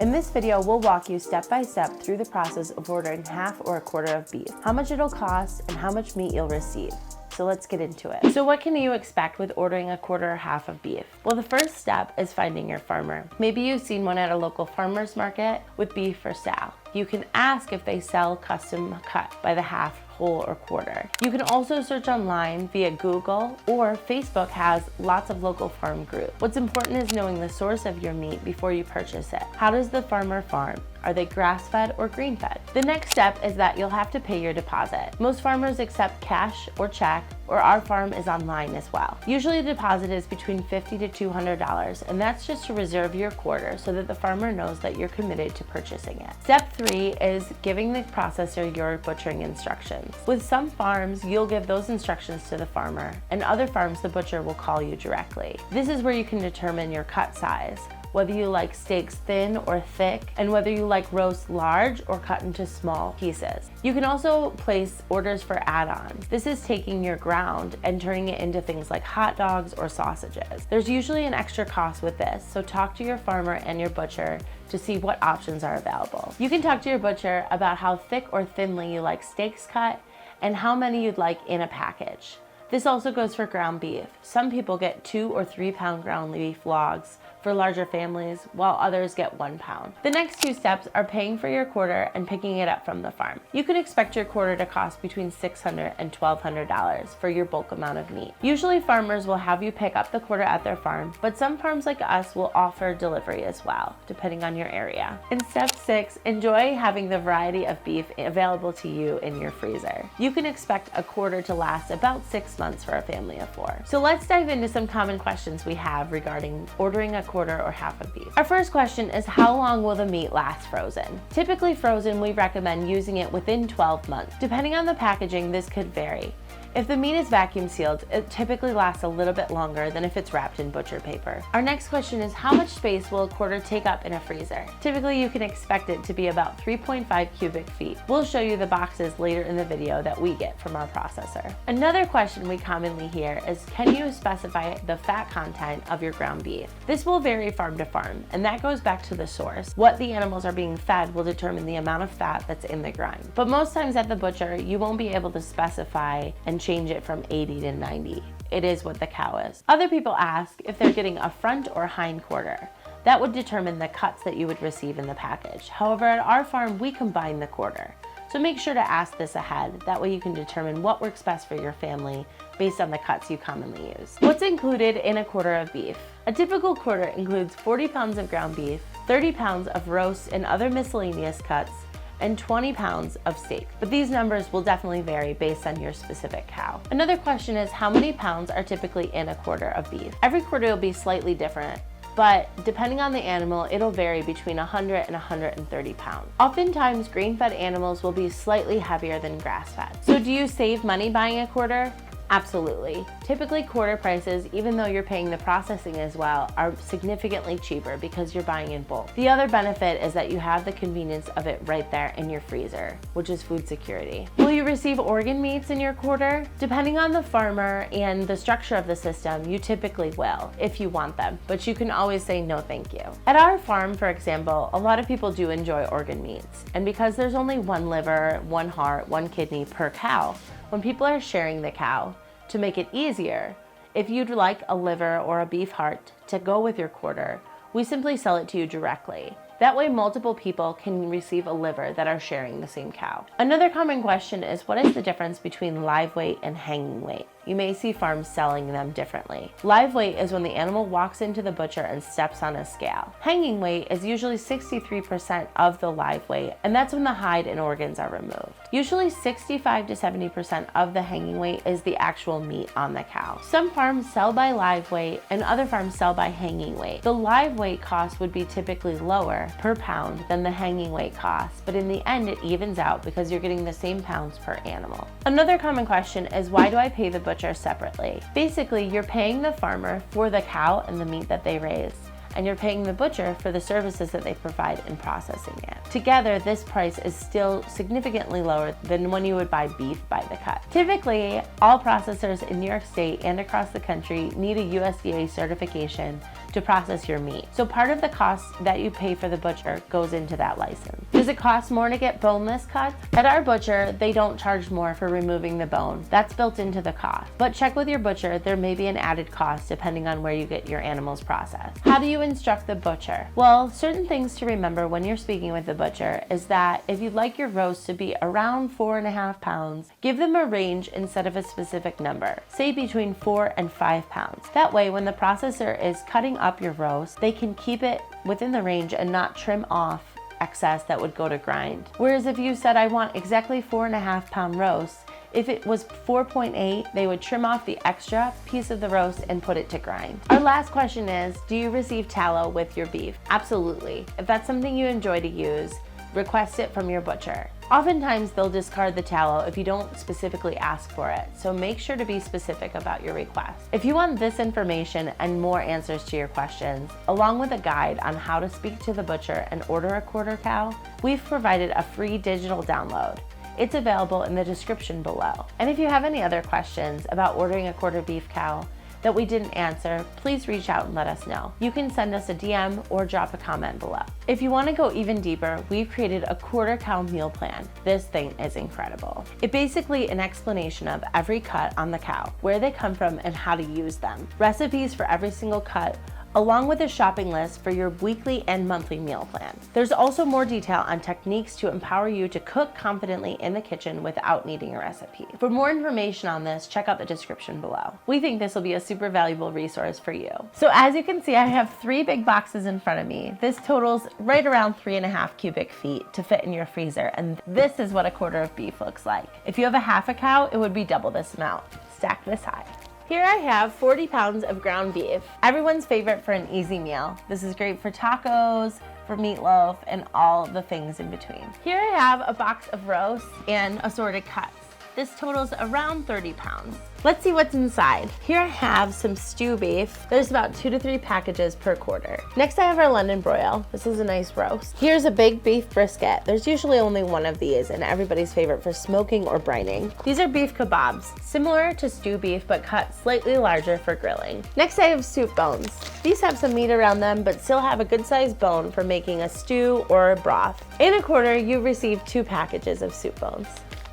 In this video, we'll walk you step by step through the process of ordering half or a quarter of beef, how much it'll cost, and how much meat you'll receive. So let's get into it. So what can you expect with ordering a quarter or half of beef? Well, the first step is finding your farmer. Maybe you've seen one at a local farmer's market with beef for sale. You can ask if they sell custom cut by the half, whole, or quarter. You can also search online via Google, or Facebook has lots of local farm groups. What's important is knowing the source of your meat before you purchase it. How does the farmer farm? Are they grass-fed or grain-fed? The next step is that you'll have to pay your deposit. Most farmers accept cash or check, or our farm is online as well. Usually the deposit is between $50 to $200, and that's just to reserve your quarter so that the farmer knows that you're committed to purchasing it. Step 3 is giving the processor your butchering instructions. With some farms, you'll give those instructions to the farmer, and other farms, the butcher will call you directly. This is where you can determine your cut size, whether you like steaks thin or thick, and whether you like roast large or cut into small pieces. You can also place orders for add-ons. This is taking your ground and turning it into things like hot dogs or sausages. There's usually an extra cost with this, so talk to your farmer and your butcher to see what options are available. You can talk to your butcher about how thick or thinly you like steaks cut and how many you'd like in a package. This also goes for ground beef. Some people get 2 or 3 pound ground beef logs for larger families, while others get 1 pound. The next 2 steps are paying for your quarter and picking it up from the farm. You can expect your quarter to cost between $600 and $1,200 for your bulk amount of meat. Usually farmers will have you pick up the quarter at their farm, but some farms like us will offer delivery as well, depending on your area. In step 6, enjoy having the variety of beef available to you in your freezer. You can expect a quarter to last about 6 months for a family of 4. So let's dive into some common questions we have regarding ordering a quarter or half of beef. Our first question is, how long will the meat last frozen? Typically frozen, we recommend using it within 12 months. Depending on the packaging, this could vary. If the meat is vacuum sealed, it typically lasts a little bit longer than if it's wrapped in butcher paper. Our next question is, how much space will a quarter take up in a freezer? Typically, you can expect it to be about 3.5 cubic feet. We'll show you the boxes later in the video that we get from our processor. Another question we commonly hear is, can you specify the fat content of your ground beef? This will vary farm to farm, and that goes back to the source. What the animals are being fed will determine the amount of fat that's in the grind. But most times at the butcher, you won't be able to specify and change it from 80 to 90. It is what the cow is. Other people ask if they're getting a front or hind quarter. That would determine the cuts that you would receive in the package. However, at our farm, we combine the quarter. So make sure to ask this ahead. That way you can determine what works best for your family based on the cuts you commonly use. What's included in a quarter of beef? A typical quarter includes 40 pounds of ground beef, 30 pounds of roast and other miscellaneous cuts, and 20 pounds of steak. But these numbers will definitely vary based on your specific cow. Another question is, how many pounds are typically in a quarter of beef? Every quarter will be slightly different, but depending on the animal, it'll vary between 100 and 130 pounds. Oftentimes, grain-fed animals will be slightly heavier than grass-fed. So do you save money buying a quarter? Absolutely. Typically, quarter prices, even though you're paying the processing as well, are significantly cheaper because you're buying in bulk. The other benefit is that you have the convenience of it right there in your freezer, which is food security. Will you receive organ meats in your quarter? Depending on the farmer and the structure of the system, you typically will, if you want them, but you can always say no thank you. At our farm, for example, a lot of people do enjoy organ meats, and because there's only 1 liver, 1 heart, 1 kidney per cow, when people are sharing the cow, to make it easier, if you'd like a liver or a beef heart to go with your quarter, we simply sell it to you directly. That way multiple people can receive a liver that are sharing the same cow. Another common question is, what is the difference between live weight and hanging weight? You may see farms selling them differently. Live weight is when the animal walks into the butcher and steps on a scale. Hanging weight is usually 63% of the live weight, and that's when the hide and organs are removed. Usually 65 to 70% of the hanging weight is the actual meat on the cow. Some farms sell by live weight and other farms sell by hanging weight. The live weight cost would be typically lower per pound than the hanging weight cost, but in the end it evens out because you're getting the same pounds per animal. Another common question is, why do I pay the butcher separately? Basically, you're paying the farmer for the cow and the meat that they raise, and you're paying the butcher for the services that they provide in processing it. Together, this price is still significantly lower than when you would buy beef by the cut. Typically, all processors in New York State and across the country need a USDA certification to process your meat. So part of the cost that you pay for the butcher goes into that license. Does it cost more to get boneless cuts? At our butcher, they don't charge more for removing the bone. That's built into the cost. But check with your butcher, there may be an added cost depending on where you get your animals processed. How do you instruct the butcher? Well, certain things to remember when you're speaking with the butcher is that if you'd like your roast to be around 4.5 pounds, give them a range instead of a specific number. Say between 4 and 5 pounds. That way, when the processor is cutting up your roast, they can keep it within the range and not trim off excess that would go to grind. Whereas if you said, I want exactly 4.5 pound roast, if it was 4.8, they would trim off the extra piece of the roast and put it to grind. Our last question is, do you receive tallow with your beef? Absolutely. If that's something you enjoy to use, request it from your butcher. Oftentimes they'll discard the tallow if you don't specifically ask for it, so make sure to be specific about your request. If you want this information and more answers to your questions, along with a guide on how to speak to the butcher and order a quarter cow, we've provided a free digital download. It's available in the description below. And if you have any other questions about ordering a quarter beef cow that we didn't answer, please reach out and let us know. You can send us a DM or drop a comment below. If you want to go even deeper, we've created a quarter cow meal plan. This thing is incredible. It's basically an explanation of every cut on the cow, where they come from and how to use them, recipes for every single cut, along with a shopping list for your weekly and monthly meal plan. There's also more detail on techniques to empower you to cook confidently in the kitchen without needing a recipe. For more information on this, check out the description below. We think this will be a super valuable resource for you. So as you can see, I have 3 big boxes in front of me. This totals right around 3.5 cubic feet to fit in your freezer, and this is what a quarter of beef looks like. If you have a half a cow, it would be double this amount. Stack this high. Here I have 40 pounds of ground beef, everyone's favorite for an easy meal. This is great for tacos, for meatloaf, and all the things in between. Here I have a box of roast and assorted cuts. This totals around 30 pounds. Let's see what's inside. Here I have some stew beef. There's about 2 to 3 packages per quarter. Next I have our London broil. This is a nice roast. Here's a big beef brisket. There's usually only one of these and everybody's favorite for smoking or brining. These are beef kebabs, similar to stew beef but cut slightly larger for grilling. Next I have soup bones. These have some meat around them but still have a good sized bone for making a stew or a broth. In a quarter you receive 2 packages of soup bones.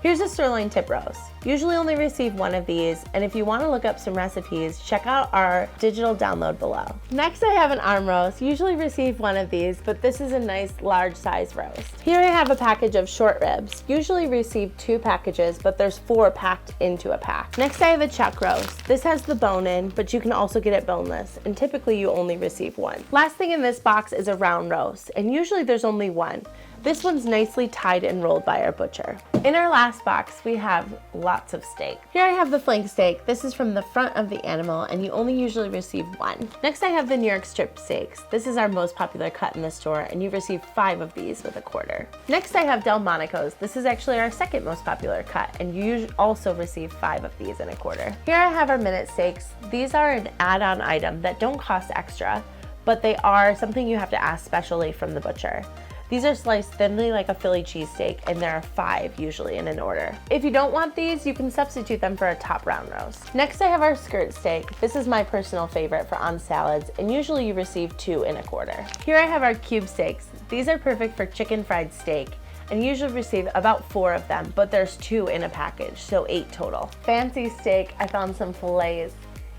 Here's a sirloin tip roast. Usually only receive one of these, and if you want to look up some recipes, check out our digital download below. Next I have an arm roast. Usually receive one of these, but this is a nice large size roast. Here I have a package of short ribs. Usually receive 2 packages, but there's 4 packed into a pack. Next I have a chuck roast. This has the bone in, but you can also get it boneless, and typically you only receive 1. Last thing in this box is a round roast, and usually there's only 1. This one's nicely tied and rolled by our butcher. In our last box, we have lots of steak. Here I have the flank steak. This is from the front of the animal and you only usually receive 1. Next I have the New York strip steaks. This is our most popular cut in the store and you receive 5 of these with a quarter. Next I have Delmonico's. This is actually our second most popular cut and you also receive 5 of these in a quarter. Here I have our minute steaks. These are an add-on item that don't cost extra, but they are something you have to ask specially from the butcher. These are sliced thinly like a Philly cheesesteak, and there are 5 usually in an order. If you don't want these, you can substitute them for a top round roast. Next I have our skirt steak. This is my personal favorite for on salads, and usually you receive 2 in a quarter. Here I have our cube steaks. These are perfect for chicken fried steak, and you usually receive about 4 of them, but there's 2 in a package, so 8 total. Fancy steak, I found some fillets.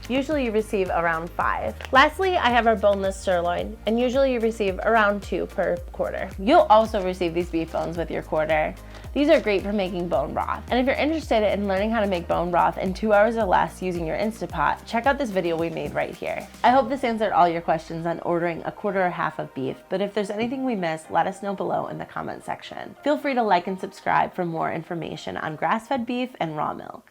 Usually you receive around 5. Lastly, I have our boneless sirloin, and usually you receive around 2 per quarter. You'll also receive these beef bones with your quarter. These are great for making bone broth. And if you're interested in learning how to make bone broth in 2 hours or less using your Instapot, check out this video we made right here. I hope this answered all your questions on ordering a quarter or half of beef, but if there's anything we missed, let us know below in the comment section. Feel free to like and subscribe for more information on grass-fed beef and raw milk.